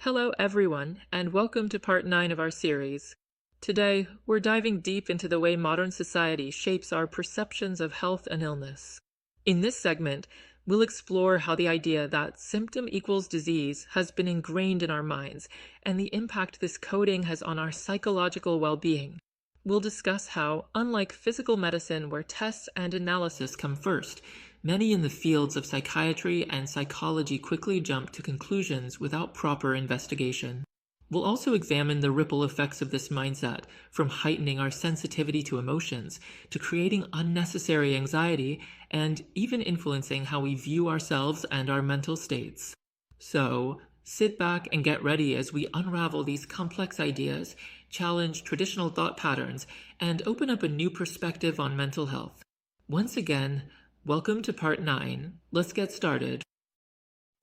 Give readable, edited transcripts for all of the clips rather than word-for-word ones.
Hello everyone, and welcome to part 9 of our series. Today, we're diving deep into the way modern society shapes our perceptions of health and illness. In this segment, we'll explore how the idea that symptom equals disease has been ingrained in our minds and the impact this coding has on our psychological well-being. We'll discuss how, unlike physical medicine where tests and analysis come first, many in the fields of psychiatry and psychology quickly jump to conclusions without proper investigation. We'll also examine the ripple effects of this mindset, from heightening our sensitivity to emotions, to creating unnecessary anxiety, and even influencing how we view ourselves and our mental states. So, sit back and get ready as we unravel these complex ideas, challenge traditional thought patterns, and open up a new perspective on mental health. Once again, welcome to part 9. Let's get started.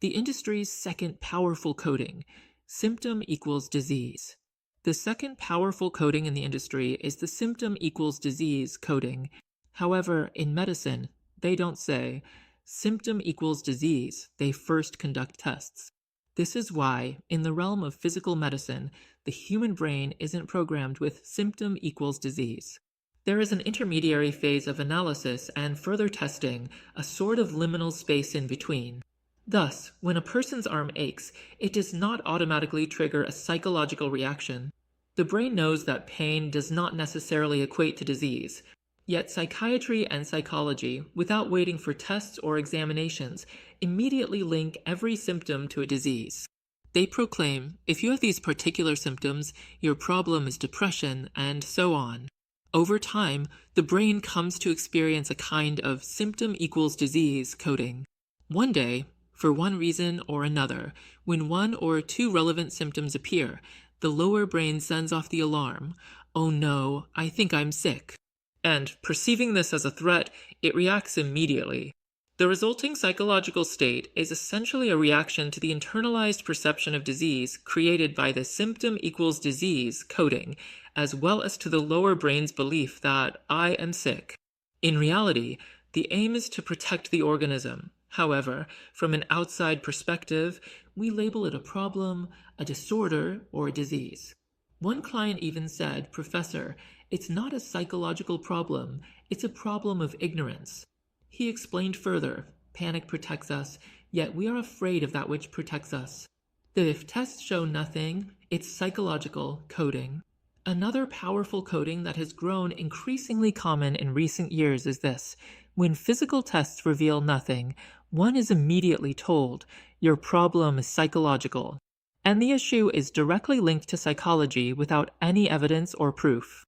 The industry's second powerful coding, symptom equals disease. The second powerful coding in the industry is the symptom equals disease coding. However, in medicine, they don't say symptom equals disease. They first conduct tests. This is why, in the realm of physical medicine, the human brain isn't programmed with symptom equals disease. There is an intermediary phase of analysis and further testing, a sort of liminal space in between. Thus, when a person's arm aches, it does not automatically trigger a psychological reaction. The brain knows that pain does not necessarily equate to disease. Yet psychiatry and psychology, without waiting for tests or examinations, immediately link every symptom to a disease. They proclaim, if you have these particular symptoms, your problem is depression, and so on. Over time, the brain comes to experience a kind of symptom equals disease coding. One day, for one reason or another, when one or two relevant symptoms appear, the lower brain sends off the alarm, "Oh no, I think I'm sick." And perceiving this as a threat, it reacts immediately. The resulting psychological state is essentially a reaction to the internalized perception of disease created by the symptom equals disease coding, as well as to the lower brain's belief that I am sick. In reality, the aim is to protect the organism. However, from an outside perspective, we label it a problem, a disorder, or a disease. One client even said, "Professor, it's not a psychological problem, it's a problem of ignorance." He explained further, panic protects us, yet we are afraid of that which protects us. That if tests show nothing, it's psychological coding. Another powerful coding that has grown increasingly common in recent years is this. When physical tests reveal nothing, one is immediately told, your problem is psychological. And the issue is directly linked to psychology without any evidence or proof.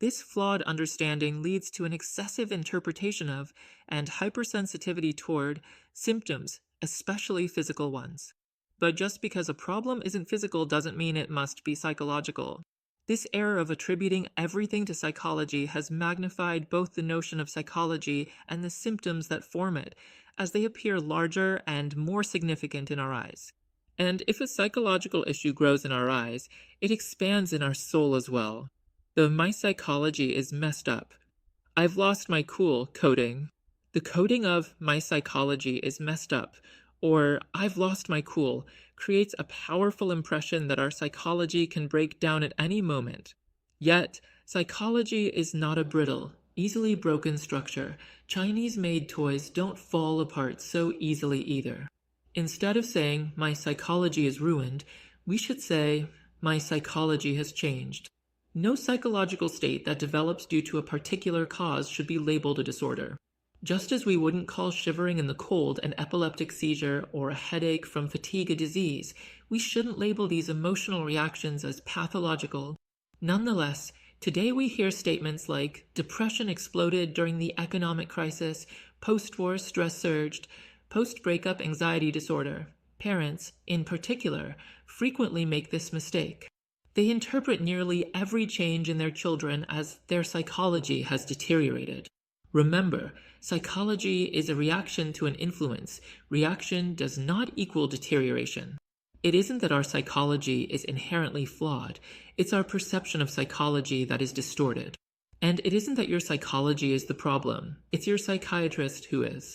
This flawed understanding leads to an excessive interpretation of, and hypersensitivity toward, symptoms, especially physical ones. But just because a problem isn't physical doesn't mean it must be psychological. This error of attributing everything to psychology has magnified both the notion of psychology and the symptoms that form it, as they appear larger and more significant in our eyes. And if a psychological issue grows in our eyes, it expands in our soul as well. The "my psychology is messed up. I've lost my cool" coding. The coding of "my psychology is messed up" or "I've lost my cool" creates a powerful impression that our psychology can break down at any moment. Yet, psychology is not a brittle, easily broken structure. Chinese-made toys don't fall apart so easily either. Instead of saying, "my psychology is ruined," we should say, "my psychology has changed." No psychological state that develops due to a particular cause should be labeled a disorder. Just as we wouldn't call shivering in the cold an epileptic seizure or a headache from fatigue a disease, we shouldn't label these emotional reactions as pathological. Nonetheless, today we hear statements like depression exploded during the economic crisis, post-war stress surged, post-breakup anxiety disorder. Parents, in particular, frequently make this mistake. They interpret nearly every change in their children as their psychology has deteriorated. Remember, psychology is a reaction to an influence. Reaction does not equal deterioration. It isn't that our psychology is inherently flawed. It's our perception of psychology that is distorted. And it isn't that your psychology is the problem. It's your psychiatrist who is.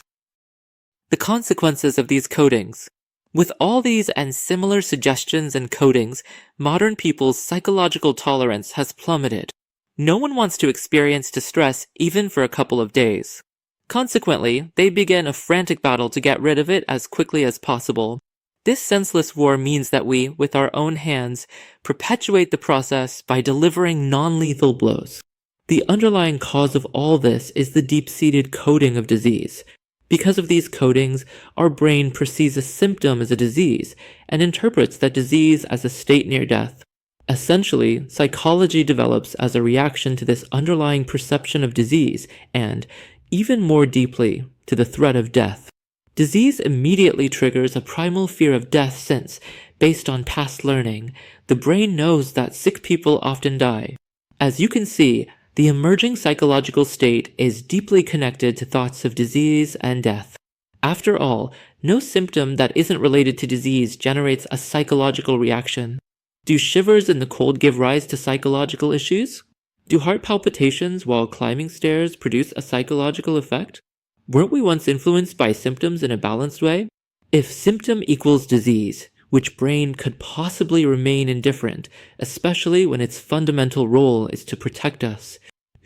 The consequences of these codings. With all these and similar suggestions and codings, modern people's psychological tolerance has plummeted. No one wants to experience distress even for a couple of days. Consequently, they begin a frantic battle to get rid of it as quickly as possible. This senseless war means that we, with our own hands, perpetuate the process by delivering non-lethal blows. The underlying cause of all this is the deep-seated coding of disease. Because of these codings, our brain perceives a symptom as a disease and interprets that disease as a state near death. Essentially, psychology develops as a reaction to this underlying perception of disease and, even more deeply, to the threat of death. Disease immediately triggers a primal fear of death since, based on past learning, the brain knows that sick people often die. As you can see, the emerging psychological state is deeply connected to thoughts of disease and death. After all, no symptom that isn't related to disease generates a psychological reaction. Do shivers in the cold give rise to psychological issues? Do heart palpitations while climbing stairs produce a psychological effect? Weren't we once influenced by symptoms in a balanced way? If symptom equals disease, which brain could possibly remain indifferent, especially when its fundamental role is to protect us?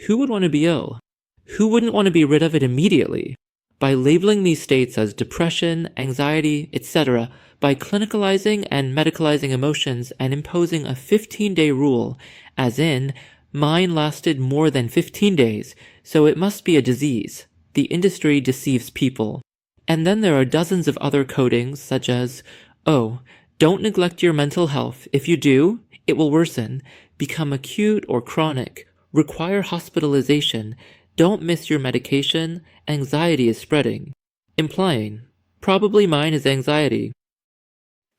Who would want to be ill? Who wouldn't want to be rid of it immediately? By labeling these states as depression, anxiety, etc., by clinicalizing and medicalizing emotions and imposing a 15-day rule, as in, mine lasted more than 15 days, so it must be a disease, the industry deceives people. And then there are dozens of other codings such as, oh, don't neglect your mental health. If you do, it will worsen, become acute or chronic, require hospitalization, don't miss your medication, anxiety is spreading. Implying, probably mine is anxiety.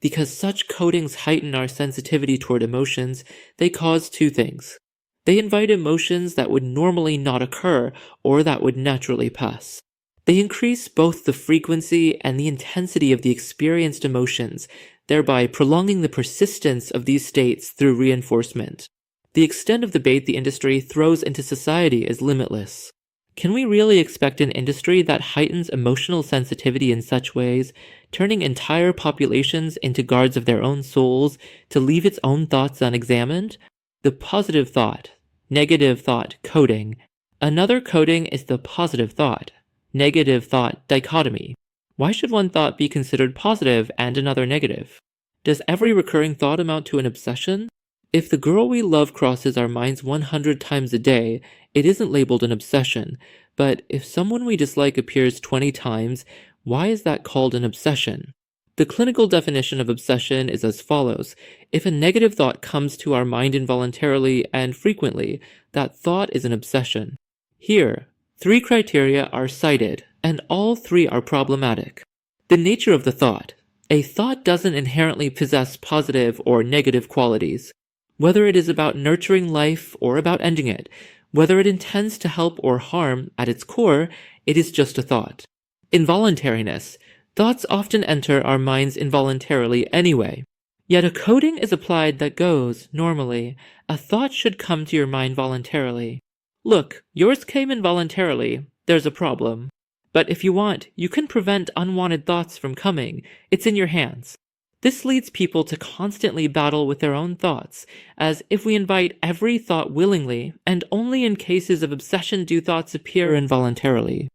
Because such codings heighten our sensitivity toward emotions, they cause two things. They invite emotions that would normally not occur or that would naturally pass. They increase both the frequency and the intensity of the experienced emotions, thereby prolonging the persistence of these states through reinforcement. The extent of the bait the industry throws into society is limitless. Can we really expect an industry that heightens emotional sensitivity in such ways, turning entire populations into guards of their own souls, to leave its own thoughts unexamined? The positive thought, negative thought coding. Another coding is the positive thought, negative thought dichotomy. Why should one thought be considered positive and another negative? Does every recurring thought amount to an obsession? If the girl we love crosses our minds 100 times a day, it isn't labeled an obsession. But if someone we dislike appears 20 times, why is that called an obsession? The clinical definition of obsession is as follows. If a negative thought comes to our mind involuntarily and frequently, that thought is an obsession. Here, 3 criteria are cited, and all 3 are problematic. The nature of the thought. A thought doesn't inherently possess positive or negative qualities. Whether it is about nurturing life or about ending it, whether it intends to help or harm, at its core, it is just a thought. Involuntariness. Thoughts often enter our minds involuntarily anyway. Yet a coding is applied that goes, normally, a thought should come to your mind voluntarily. Look, yours came involuntarily, there's a problem. But if you want, you can prevent unwanted thoughts from coming. It's in your hands. This leads people to constantly battle with their own thoughts, as if we invite every thought willingly, and only in cases of obsession do thoughts appear involuntarily.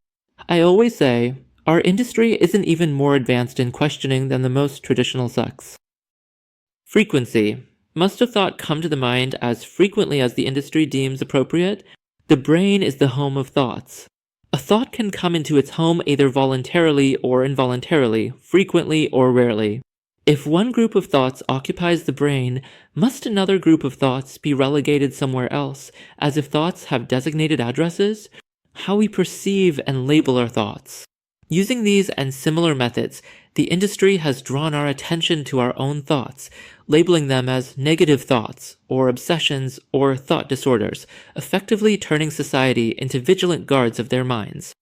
I always say, our industry isn't even more advanced in questioning than the most traditional sects. Frequency. Must a thought come to the mind as frequently as the industry deems appropriate? The brain is the home of thoughts. A thought can come into its home either voluntarily or involuntarily, frequently or rarely. If one group of thoughts occupies the brain, must another group of thoughts be relegated somewhere else, as if thoughts have designated addresses? How we perceive and label our thoughts. Using these and similar methods, the industry has drawn our attention to our own thoughts, labeling them as negative thoughts, or obsessions, or thought disorders, effectively turning society into vigilant guards of their minds.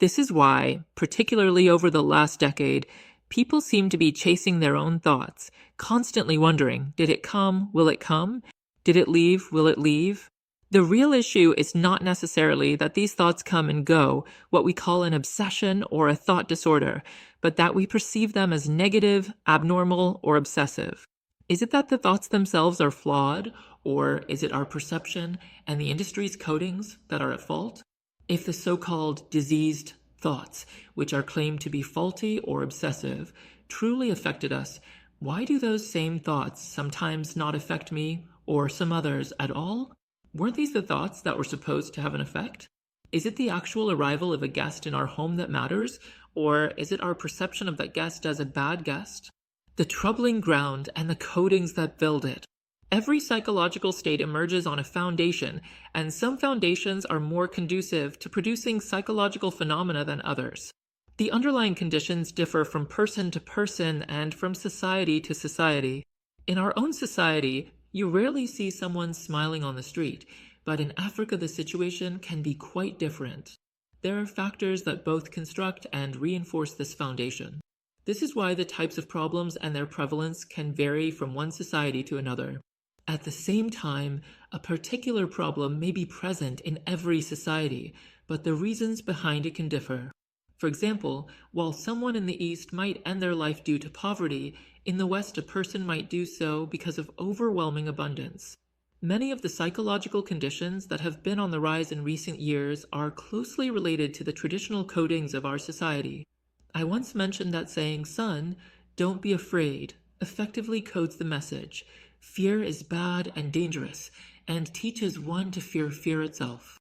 This is why, particularly over the last decade, people seem to be chasing their own thoughts, constantly wondering, did it come? Will it come? Did it leave? Will it leave? The real issue is not necessarily that these thoughts come and go, what we call an obsession or a thought disorder, but that we perceive them as negative, abnormal, or obsessive. Is it that the thoughts themselves are flawed, or is it our perception and the industry's codings that are at fault? If the so-called diseased thoughts, which are claimed to be faulty or obsessive, truly affected us, why do those same thoughts sometimes not affect me or some others at all? Weren't these the thoughts that were supposed to have an effect? Is it the actual arrival of a guest in our home that matters, or is it our perception of that guest as a bad guest? The troubling ground and the codings that build it. Every psychological state emerges on a foundation, and some foundations are more conducive to producing psychological phenomena than others. The underlying conditions differ from person to person and from society to society. In our own society, you rarely see someone smiling on the street, but in Africa the situation can be quite different. There are factors that both construct and reinforce this foundation. This is why the types of problems and their prevalence can vary from one society to another. At the same time, a particular problem may be present in every society, but the reasons behind it can differ. For example, while someone in the East might end their life due to poverty, in the West a person might do so because of overwhelming abundance. Many of the psychological conditions that have been on the rise in recent years are closely related to the traditional codings of our society. I once mentioned that saying, "Son, don't be afraid," effectively codes the message. Fear is bad and dangerous, and teaches one to fear fear itself.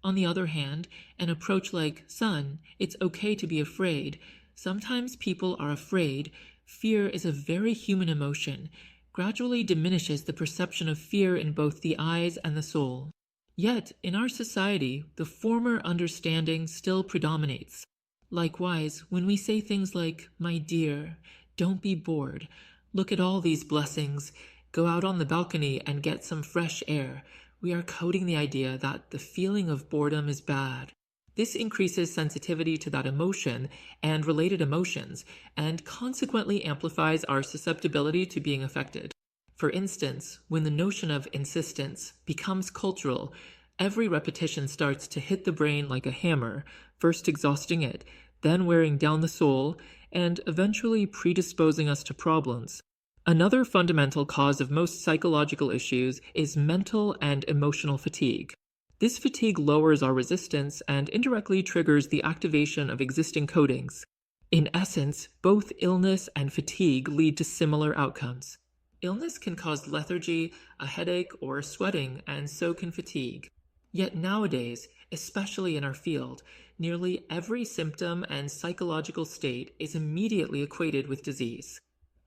On the other hand, an approach like, "Son, it's okay to be afraid," sometimes people are afraid. Fear is a very human emotion, gradually diminishes the perception of fear in both the eyes and the soul. Yet, in our society, the former understanding still predominates. Likewise, when we say things like, "My dear, don't be bored, look at all these blessings, go out on the balcony and get some fresh air," we are coding the idea that the feeling of boredom is bad. This increases sensitivity to that emotion and related emotions, and consequently amplifies our susceptibility to being affected. For instance, when the notion of insistence becomes cultural, every repetition starts to hit the brain like a hammer, first exhausting it, then wearing down the soul, and eventually predisposing us to problems. Another fundamental cause of most psychological issues is mental and emotional fatigue. This fatigue lowers our resistance and indirectly triggers the activation of existing codings. In essence, both illness and fatigue lead to similar outcomes. Illness can cause lethargy, a headache, or sweating, and so can fatigue. Yet nowadays, especially in our field, nearly every symptom and psychological state is immediately equated with disease.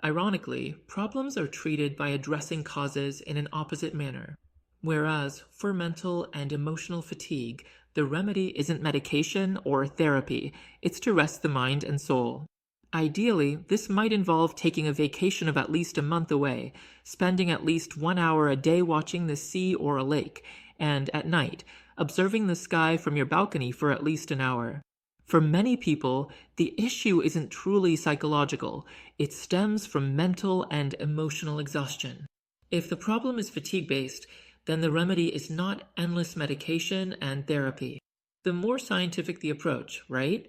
Ironically, problems are treated by addressing causes in an opposite manner. Whereas, for mental and emotional fatigue, the remedy isn't medication or therapy, it's to rest the mind and soul. Ideally, this might involve taking a vacation of at least a month away, spending at least 1 hour a day watching the sea or a lake, and at night, observing the sky from your balcony for at least an hour. For many people, the issue isn't truly psychological. It stems from mental and emotional exhaustion. If the problem is fatigue-based, then the remedy is not endless medication and therapy. The more scientific the approach, right?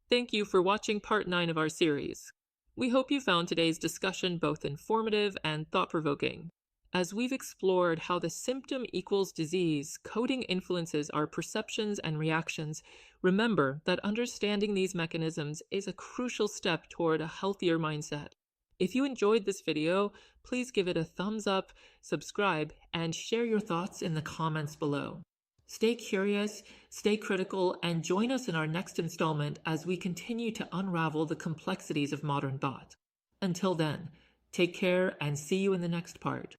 Thank you for watching part 9 of our series. We hope you found today's discussion both informative and thought-provoking. As we've explored how the symptom equals disease, coding influences our perceptions and reactions, remember that understanding these mechanisms is a crucial step toward a healthier mindset. If you enjoyed this video, please give it a thumbs up, subscribe, and share your thoughts in the comments below. Stay curious, stay critical, and join us in our next installment as we continue to unravel the complexities of modern thought. Until then, take care and see you in the next part.